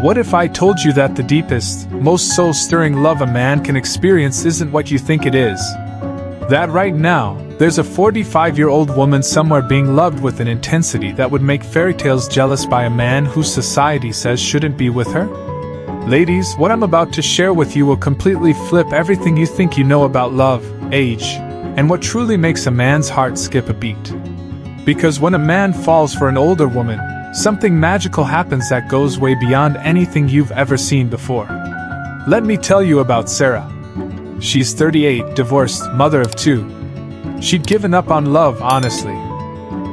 What if I told you that the deepest, most soul-stirring love a man can experience isn't what you think it is? That right now, there's a 45-year-old woman somewhere being loved with an intensity that would make fairy tales jealous by a man whose society says shouldn't be with her? Ladies, what I'm about to share with you will completely flip everything you think you know about love, age, and what truly makes a man's heart skip a beat. Because when a man falls for an older woman, something magical happens that goes way beyond anything you've ever seen before. Let me tell you about Sarah. She's 38, divorced, mother of 2. She'd given up on love, honestly.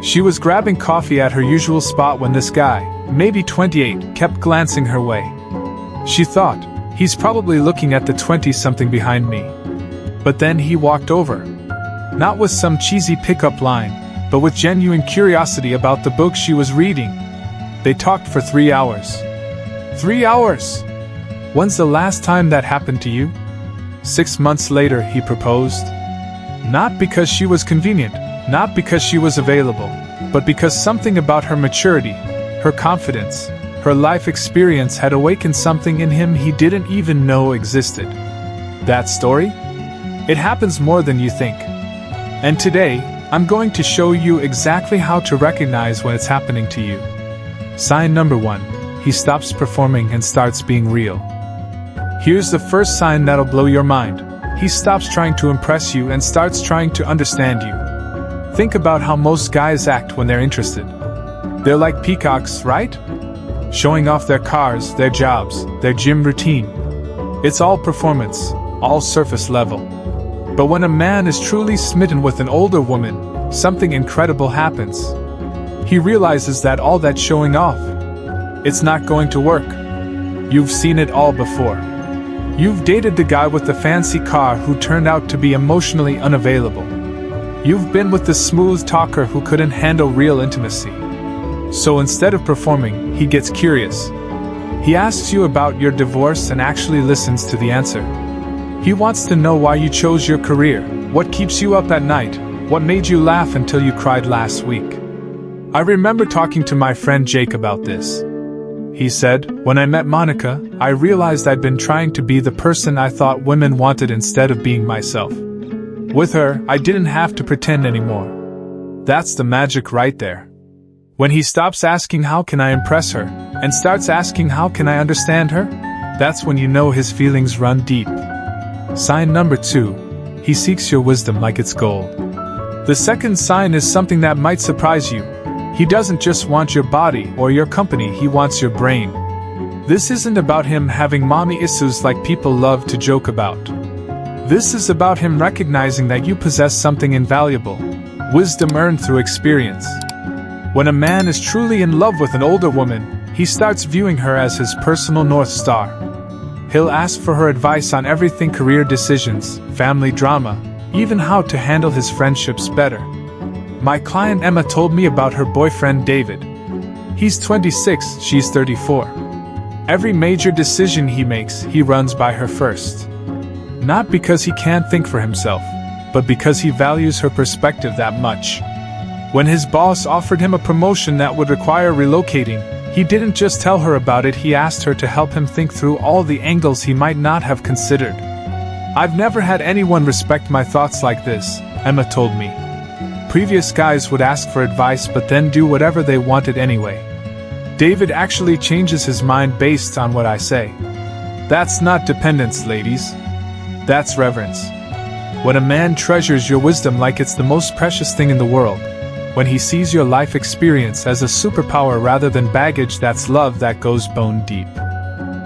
She was grabbing coffee at her usual spot when this guy, maybe 28, kept glancing her way. She thought, he's probably looking at the 20-something behind me. But then he walked over. Not with some cheesy pickup line, but with genuine curiosity about the book she was reading. They talked for 3 hours. 3 hours! When's the last time that happened to you? 6 months later, he proposed. Not because she was convenient, not because she was available, but because something about her maturity, her confidence, her life experience had awakened something in him he didn't even know existed. That story? It happens more than you think. And today, I'm going to show you exactly how to recognize when it's happening to you. Sign number 1. He stops performing and starts being real. Here's the first sign that'll blow your mind. He stops trying to impress you and starts trying to understand you. Think about how most guys act when they're interested. They're like peacocks, right? Showing off their cars, their jobs, their gym routine. It's all performance, all surface level. But when a man is truly smitten with an older woman, something incredible happens. He realizes that all that showing off, it's not going to work. You've seen it all before. You've dated the guy with the fancy car who turned out to be emotionally unavailable. You've been with the smooth talker who couldn't handle real intimacy. So instead of performing, he gets curious. He asks you about your divorce and actually listens to the answer. He wants to know why you chose your career, what keeps you up at night, what made you laugh until you cried last week. I remember talking to my friend Jake about this. He said, when I met Monica, I realized I'd been trying to be the person I thought women wanted instead of being myself. With her, I didn't have to pretend anymore. That's the magic right there. When he stops asking how can I impress her, and starts asking how can I understand her, that's when you know his feelings run deep. Sign number 2. He seeks your wisdom like it's gold. The second sign is something that might surprise you. He doesn't just want your body or your company, he wants your brain. This isn't about him having mommy issues like people love to joke about. This is about him recognizing that you possess something invaluable, wisdom earned through experience. When a man is truly in love with an older woman, he starts viewing her as his personal North Star. He'll ask for her advice on everything: career decisions, family drama, even how to handle his friendships better. My client Emma told me about her boyfriend David. He's 26, she's 34. Every major decision he makes, he runs by her first. Not because he can't think for himself, but because he values her perspective that much. When his boss offered him a promotion that would require relocating, he didn't just tell her about it, he asked her to help him think through all the angles he might not have considered. I've never had anyone respect my thoughts like this, Emma told me. Previous guys would ask for advice but then do whatever they wanted anyway. David actually changes his mind based on what I say. That's not dependence, ladies. That's reverence. When a man treasures your wisdom like it's the most precious thing in the world, when he sees your life experience as a superpower rather than baggage, that's love that goes bone deep.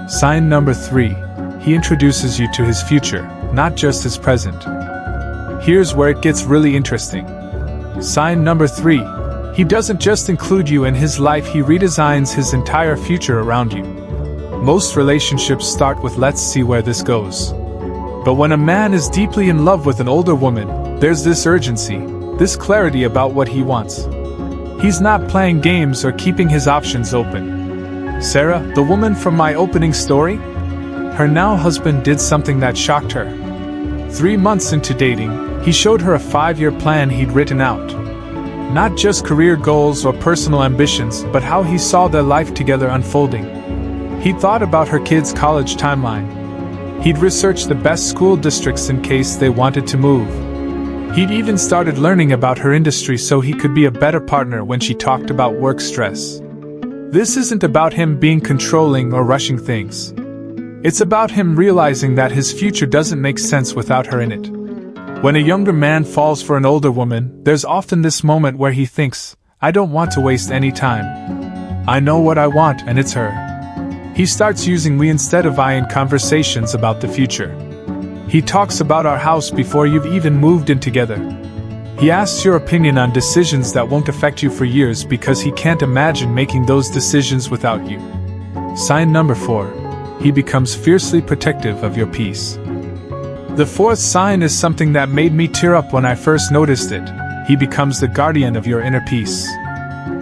Sign number 3. He introduces you to his future, not just his present. Here's where it gets really interesting. Sign number 3. He doesn't just include you in his life, he redesigns his entire future around you. Most relationships start with let's see where this goes. But when a man is deeply in love with an older woman, there's this urgency, this clarity about what he wants. He's not playing games or keeping his options open. Sarah, the woman from my opening story? Her now husband did something that shocked her. 3 months into dating, he showed her a 5-year plan he'd written out. Not just career goals or personal ambitions, but how he saw their life together unfolding. He'd thought about her kids' college timeline. He'd researched the best school districts in case they wanted to move. He'd even started learning about her industry so he could be a better partner when she talked about work stress. This isn't about him being controlling or rushing things. It's about him realizing that his future doesn't make sense without her in it. When a younger man falls for an older woman, there's often this moment where he thinks, I don't want to waste any time. I know what I want and it's her. He starts using we instead of I in conversations about the future. He talks about our house before you've even moved in together. He asks your opinion on decisions that won't affect you for years because he can't imagine making those decisions without you. Sign number 4. He becomes fiercely protective of your peace. The fourth sign is something that made me tear up when I first noticed it. He becomes the guardian of your inner peace.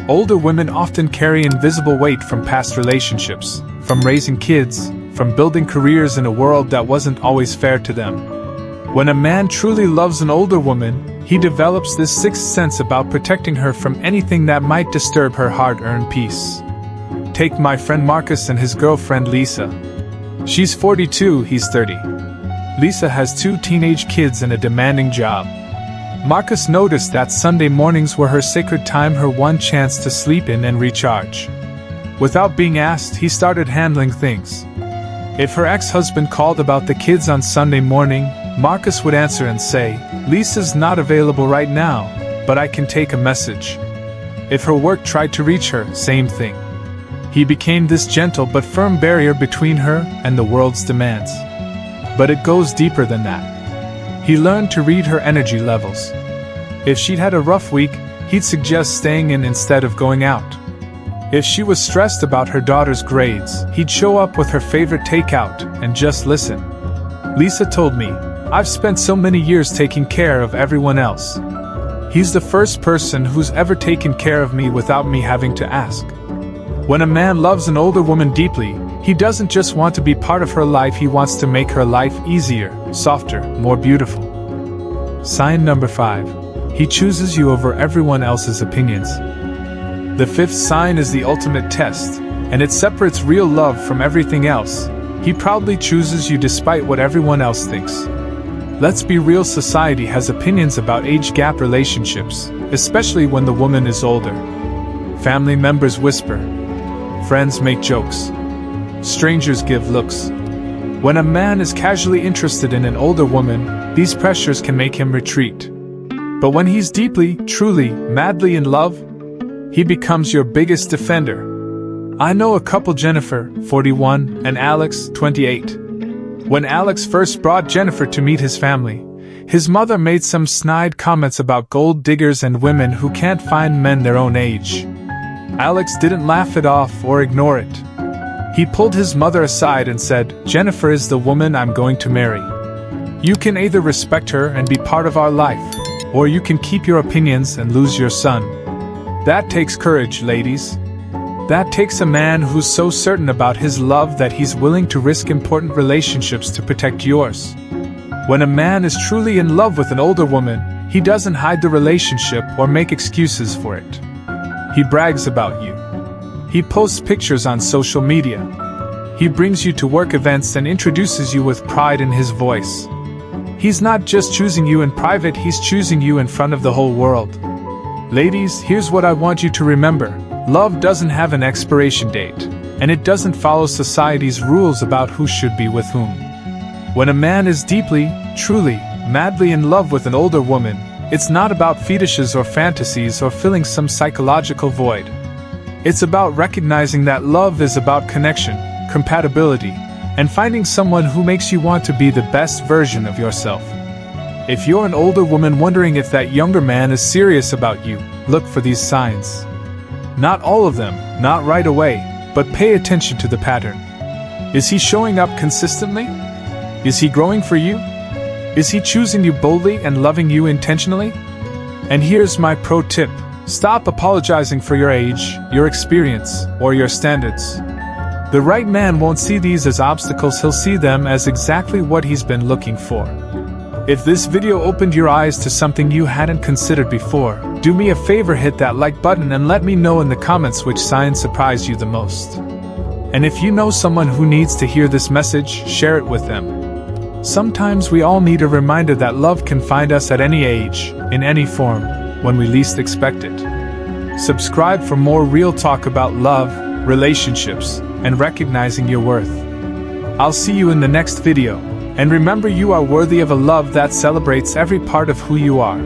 Older women often carry invisible weight from past relationships, from raising kids, from building careers in a world that wasn't always fair to them. When a man truly loves an older woman, he develops this sixth sense about protecting her from anything that might disturb her hard-earned peace. Take my friend Marcus and his girlfriend Lisa. She's 42, he's 30. Lisa has 2 teenage kids and a demanding job. Marcus noticed that Sunday mornings were her sacred time, her one chance to sleep in and recharge. Without being asked, he started handling things. If her ex-husband called about the kids on Sunday morning, Marcus would answer and say, Lisa's not available right now, but I can take a message. If her work tried to reach her, same thing. He became this gentle but firm barrier between her and the world's demands. But it goes deeper than that. He learned to read her energy levels. If she'd had a rough week, he'd suggest staying in instead of going out. If she was stressed about her daughter's grades, he'd show up with her favorite takeout and just listen. Lisa told me, I've spent so many years taking care of everyone else. He's the first person who's ever taken care of me without me having to ask. When a man loves an older woman deeply, he doesn't just want to be part of her life, he wants to make her life easier, softer, more beautiful. Sign number 5. He chooses you over everyone else's opinions. The fifth sign is the ultimate test, and it separates real love from everything else. He proudly chooses you despite what everyone else thinks. Let's be real, society has opinions about age gap relationships, especially when the woman is older. Family members whisper. Friends make jokes. Strangers give looks. When a man is casually interested in an older woman, these pressures can make him retreat. But when he's deeply, truly, madly in love, he becomes your biggest defender. I know a couple, Jennifer, 41, and Alex, 28. When Alex first brought Jennifer to meet his family, his mother made some snide comments about gold diggers and women who can't find men their own age. Alex didn't laugh it off or ignore it. He pulled his mother aside and said, Jennifer is the woman I'm going to marry. You can either respect her and be part of our life, or you can keep your opinions and lose your son. That takes courage, ladies. That takes a man who's so certain about his love that he's willing to risk important relationships to protect yours. When a man is truly in love with an older woman, he doesn't hide the relationship or make excuses for it. He brags about you. He posts pictures on social media. He brings you to work events and introduces you with pride in his voice. He's not just choosing you in private, he's choosing you in front of the whole world. Ladies, here's what I want you to remember. Love doesn't have an expiration date, and it doesn't follow society's rules about who should be with whom. When a man is deeply, truly, madly in love with an older woman, it's not about fetishes or fantasies or filling some psychological void. It's about recognizing that love is about connection, compatibility, and finding someone who makes you want to be the best version of yourself. If you're an older woman wondering if that younger man is serious about you, look for these signs. Not all of them, not right away, but pay attention to the pattern. Is he showing up consistently? Is he growing for you? Is he choosing you boldly and loving you intentionally? And here's my pro tip. Stop apologizing for your age, your experience, or your standards. The right man won't see these as obstacles, he'll see them as exactly what he's been looking for. If this video opened your eyes to something you hadn't considered before, do me a favor, hit that like button and let me know in the comments which sign surprised you the most. And if you know someone who needs to hear this message, share it with them. Sometimes we all need a reminder that love can find us at any age, in any form, when we least expect it. Subscribe for more real talk about love, relationships, and recognizing your worth. I'll see you in the next video, and remember, you are worthy of a love that celebrates every part of who you are.